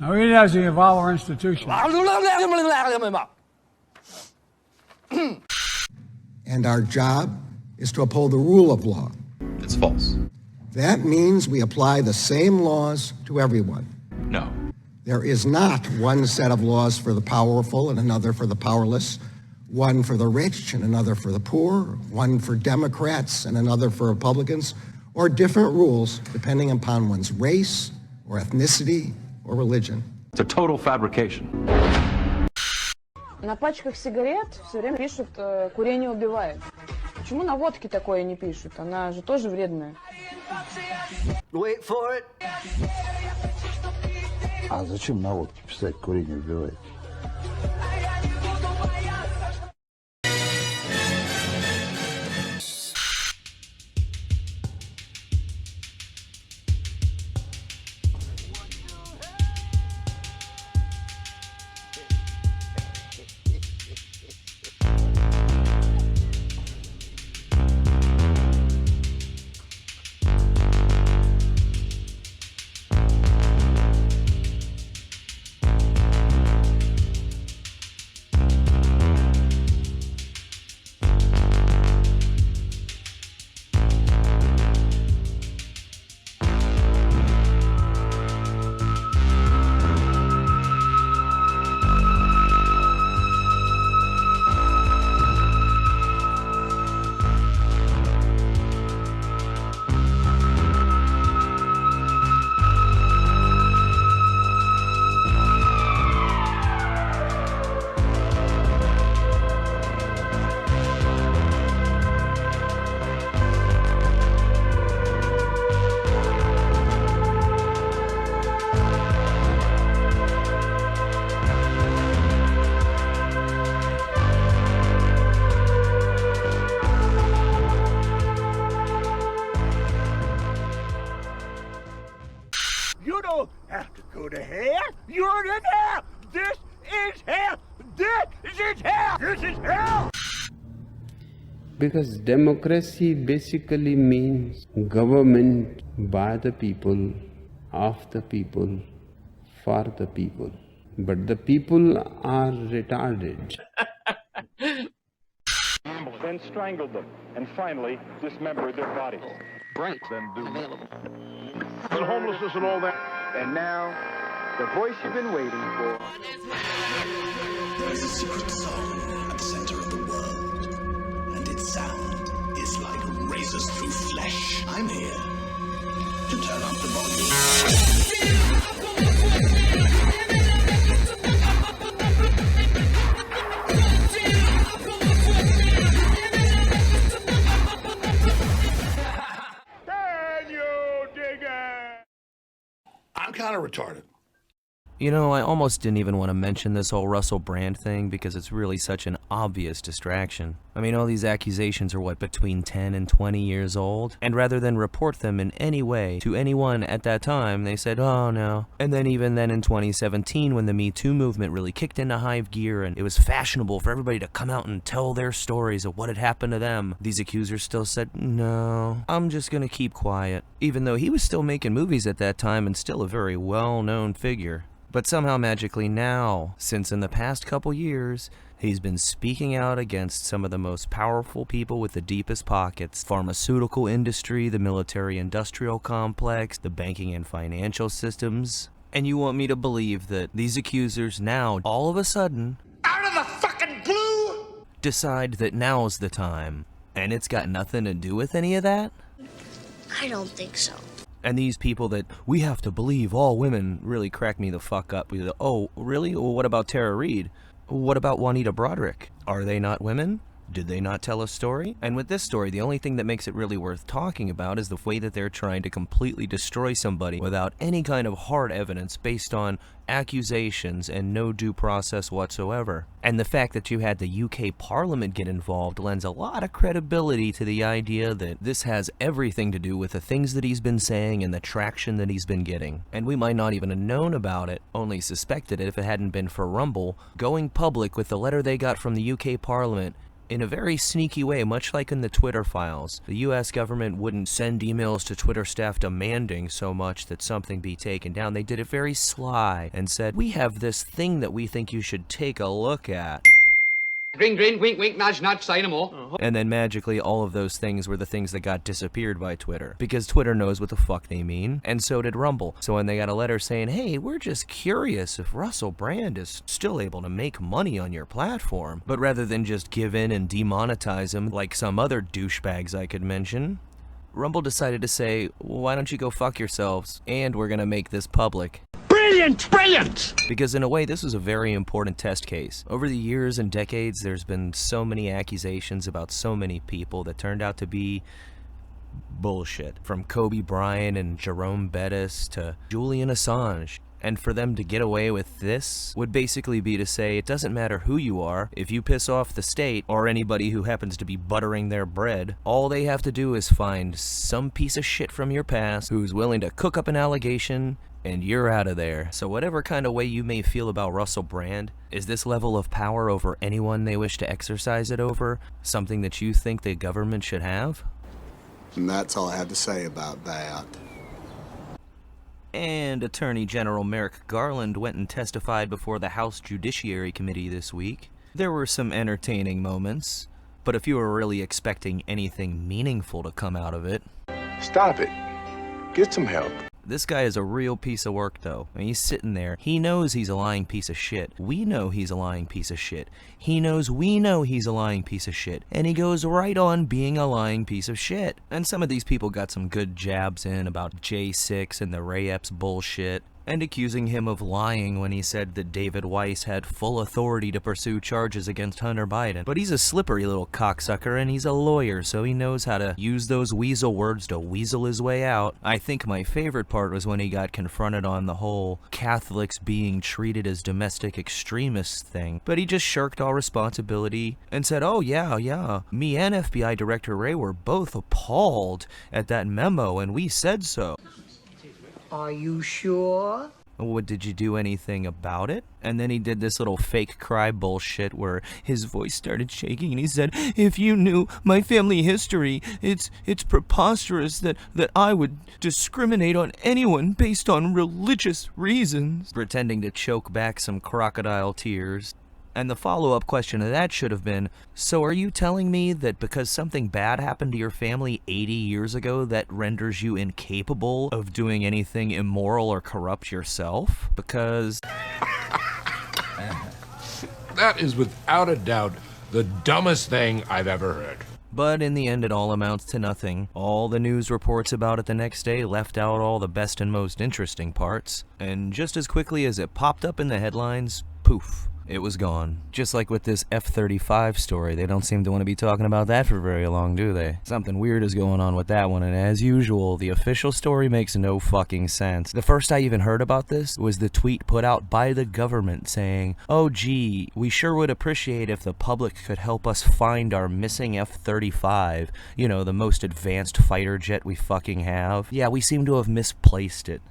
Now, it doesn't involve our institutions. And our job is to uphold the rule of law. It's false. That means we apply the same laws to everyone. No. There is not one set of laws for the powerful and another for the powerless, one for the rich and another for the poor, one for Democrats and another for Republicans, or different rules depending upon one's race or ethnicity or religion. It's a total fabrication. На пачках сигарет все время пишут «курение убивает». Почему на водке такое не пишут? Она же тоже вредная. Wait for it. А зачем на водке писать «курение убивает»? You don't have to go to hell. You're in hell. This is hell. This is hell. This is hell. Because democracy basically means government by the people, of the people, for the people. But the people are retarded. Then strangled them, and finally dismembered their bodies. Right. Then do Available. but homelessness and all that. And now, the voice you've been waiting for. There is a secret song at the center of the world, and its sound is like razors through flesh. I'm here to turn up the volume. I'm kind of retarded. You know, I almost didn't even want to mention this whole Russell Brand thing because it's really such an obvious distraction. I mean, all these accusations are what, between 10 and 20 years old? And rather than report them in any way to anyone at that time, they said, oh no. And then even then in 2017, when the Me Too movement really kicked into high gear and it was fashionable for everybody to come out and tell their stories of what had happened to them, these accusers still said, no, I'm just gonna keep quiet. Even though he was still making movies at that time and still a very well-known figure. But somehow magically now, since in the past couple years, he's been speaking out against some of the most powerful people with the deepest pockets. Pharmaceutical industry, the military-industrial complex, the banking and financial systems. And you want me to believe that these accusers now, all of a sudden, Out of the fucking blue! decide that now's the time. And it's got nothing to do with any of that? I don't think so. And these people that we have to believe all women really crack me the fuck up. Oh, really? Well, what about Tara Reid? What about Juanita Broderick? Are they not women? Did they not tell a story? And with this story, the only thing that makes it really worth talking about is the way that they're trying to completely destroy somebody without any kind of hard evidence based on accusations and no due process whatsoever. And the fact that you had the UK Parliament get involved lends a lot of credibility to the idea that this has everything to do with the things that he's been saying and the traction that he's been getting. And we might not even have known about it, only suspected it if it hadn't been for Rumble going public with the letter they got from the UK Parliament In a very sneaky way, much like in the Twitter files, the US government wouldn't send emails to Twitter staff demanding so much that something be taken down. They did it very sly and said, we have this thing that we think you should take a look at. Grin, grin, wink, wink, nudge, nudge, say no more. And then magically all of those things were the things that got disappeared by Twitter. Because Twitter knows what the fuck they mean, and so did Rumble. So when they got a letter saying, hey, we're just curious if Russell Brand is still able to make money on your platform, but rather than just give in and demonetize him like some other douchebags I could mention, Rumble decided to say, why don't you go fuck yourselves, and we're gonna make this public. Brilliant! Brilliant! Because in a way, this was a very important test case. Over the years and decades, there's been so many accusations about so many people that turned out to be bullshit. From Kobe Bryant and Jerome Bettis to Julian Assange. And for them to get away with this would basically be to say it doesn't matter who you are, if you piss off the state or anybody who happens to be buttering their bread, all they have to do is find some piece of shit from your past who's willing to cook up an allegation, and you're out of there. So whatever kind of way you may feel about Russell Brand, is this level of power over anyone they wish to exercise it over something that you think the government should have? And that's all I have to say about that. And Attorney General Merrick Garland went and testified before the House Judiciary Committee this week. There were some entertaining moments, but if you were really expecting anything meaningful to come out of it... Stop it. Get some help. This guy is a real piece of work, though. And he's sitting there. He knows he's a lying piece of shit. We know he's a lying piece of shit. He knows we know he's a lying piece of shit. And he goes right on being a lying piece of shit. And some of these people got some good jabs in about J6 and the Ray Epps bullshit. And accusing him of lying when he said that David Weiss had full authority to pursue charges against Hunter Biden. But he's a slippery little cocksucker, and he's a lawyer, so he knows how to use those weasel words to weasel his way out. I think my favorite part was when he got confronted on the whole Catholics being treated as domestic extremists thing. But he just shirked all responsibility and said, oh yeah, me and FBI Director Wray were both appalled at that memo, and we said so. Are you sure? What, did you do anything about it? And then he did this little fake cry bullshit where his voice started shaking and he said, if you knew my family history, it's preposterous that I would discriminate on anyone based on religious reasons. Pretending to choke back some crocodile tears. And the follow-up question to that should have been, so are you telling me that because something bad happened to your family 80 years ago, that renders you incapable of doing anything immoral or corrupt yourself? Because... That is without a doubt the dumbest thing I've ever heard. But in the end, it all amounts to nothing. All the news reports about it the next day left out all the best and most interesting parts. And just as quickly as it popped up in the headlines, poof. It was gone. Just like with this F-35 story, they don't seem to want to be talking about that for very long, do they? Something weird is going on with that one, and as usual, the official story makes no fucking sense. The first I even heard about this was the tweet put out by the government saying, oh gee, we sure would appreciate if the public could help us find our missing F-35, you know, the most advanced fighter jet we fucking have. Yeah, we seem to have misplaced it.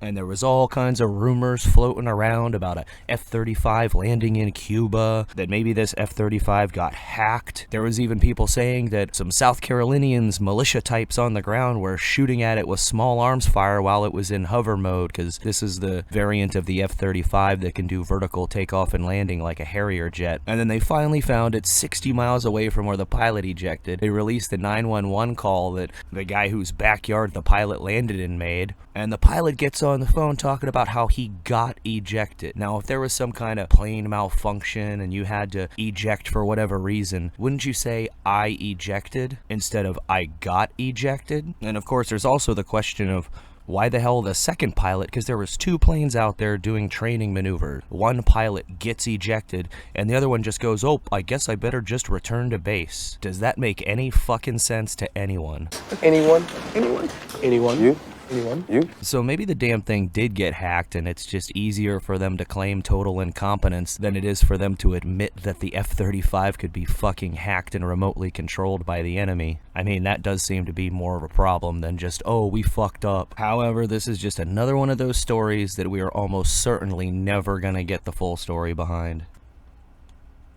And there was all kinds of rumors floating around about a F-35 landing in Cuba, that maybe this F-35 got hacked. There was even people saying that some South Carolinians, militia types on the ground, were shooting at it with small arms fire while it was in hover mode, because this is the variant of the F-35 that can do vertical takeoff and landing like a Harrier jet. And then they finally found it 60 miles away from where the pilot ejected. They released the 911 call that the guy whose backyard the pilot landed in made, and the pilot gets on the phone talking about how he got ejected. Now, if there was some kind of plane malfunction and you had to eject for whatever reason, wouldn't you say, I ejected, instead of I got ejected? And of course, there's also the question of, why the hell the second pilot? Because there was two planes out there doing training maneuvers. One pilot gets ejected, and the other one just goes, oh, I guess I better just return to base. Does that make any fucking sense to anyone? Anyone? Anyone? Anyone? You? Anyone? You? So maybe the damn thing did get hacked, and it's just easier for them to claim total incompetence than it is for them to admit that the F-35 could be fucking hacked and remotely controlled by the enemy. I mean, that does seem to be more of a problem than just, oh, we fucked up. However, this is just another one of those stories that we are almost certainly never gonna get the full story behind.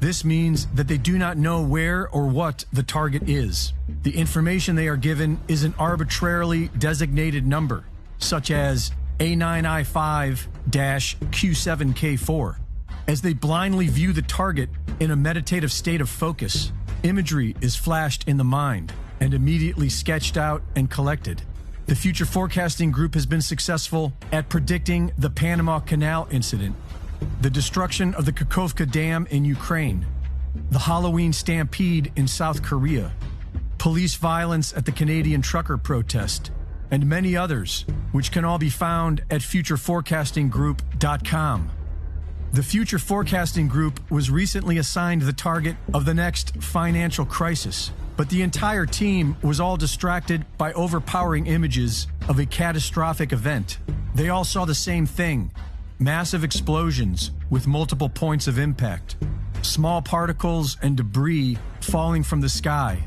This means that they do not know where or what the target is. The information they are given is an arbitrarily designated number, such as A9I5-Q7K4. As they blindly view the target in a meditative state of focus, imagery is flashed in the mind and immediately sketched out and collected. The Future Forecasting Group has been successful at predicting the Panama Canal incident, the destruction of the Kakhovka Dam in Ukraine, the Halloween stampede in South Korea, police violence at the Canadian trucker protest, and many others, which can all be found at futureforecastinggroup.com. The Future Forecasting Group was recently assigned the target of the next financial crisis, but the entire team was all distracted by overpowering images of a catastrophic event. They all saw the same thing: massive explosions with multiple points of impact, small particles and debris falling from the sky,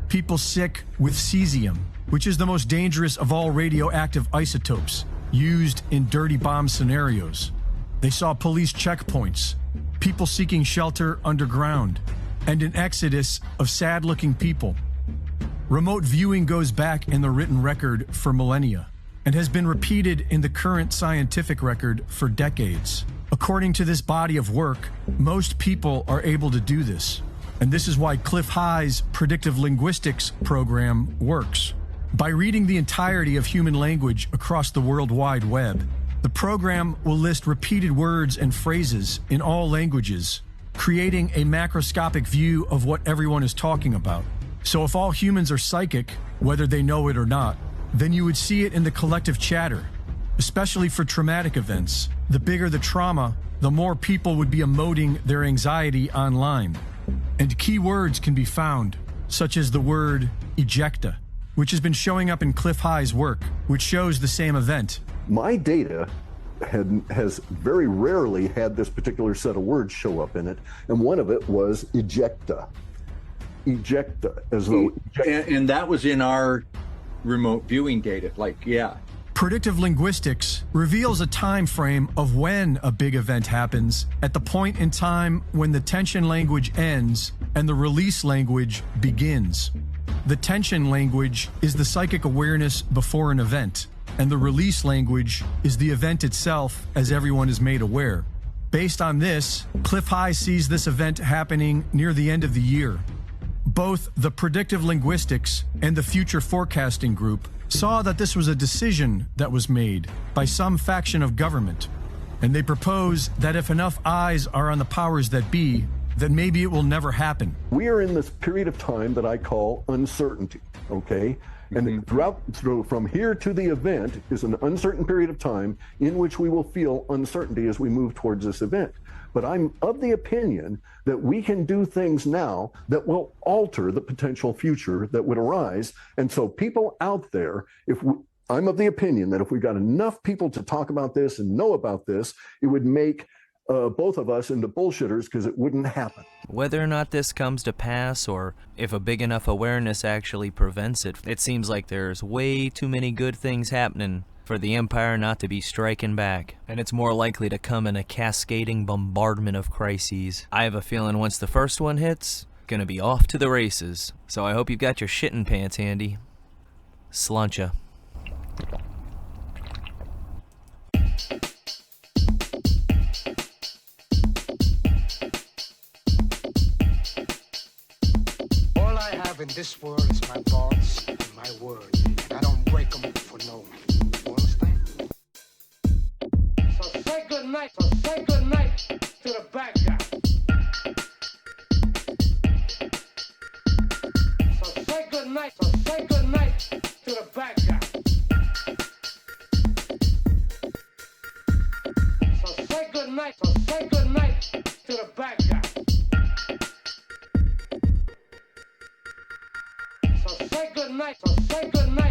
people sick with cesium, which is the most dangerous of all radioactive isotopes used in dirty bomb scenarios. They saw police checkpoints, people seeking shelter underground, and an exodus of sad-looking people. Remote viewing goes back in the written record for millennia and has been repeated in the current scientific record for decades. According to this body of work, most people are able to do this, and this is why Cliff High's predictive linguistics program works. By reading the entirety of human language across the World Wide Web, the program will list repeated words and phrases in all languages, creating a macroscopic view of what everyone is talking about. So if all humans are psychic, whether they know it or not, then you would see it in the collective chatter, especially for traumatic events. The bigger the trauma, the more people would be emoting their anxiety online. And key words can be found, such as the word ejecta, which has been showing up in Cliff High's work, which shows the same event. My data has very rarely had this particular set of words show up in it, and one of it was ejecta. Ejecta, as though... And that was in our remote viewing data, Predictive linguistics reveals a time frame of when a big event happens at the point in time when the tension language ends and the release language begins. The tension language is the psychic awareness before an event, and the release language is the event itself as everyone is made aware. Based on this, Cliff High sees this event happening near the end of the year. Both the Predictive Linguistics and the Future Forecasting Group saw that this was a decision that was made by some faction of government, and they propose that if enough eyes are on the powers that be, then maybe it will never happen. We are in this period of time that I call uncertainty, okay? And from here to the event is an uncertain period of time in which we will feel uncertainty as we move towards this event. But I'm of the opinion that we can do things now that will alter the potential future that would arise. And so people out there, I'm of the opinion that if we got enough people to talk about this and know about this, it would make both of us into bullshitters, because it wouldn't happen. Whether or not this comes to pass, or if a big enough awareness actually prevents it, it seems like there's way too many good things happening for the Empire not to be striking back, and it's more likely to come in a cascading bombardment of crises. I have a feeling once the first one hits, gonna be off to the races, so I hope you've got your shitting pants handy. Sluncha. All I have in this world is my thoughts and my word, and I don't break them for no one. You understand? So say good night to the bad guy. So say good night to the bad guy. So say good night to the bad guy. So say good night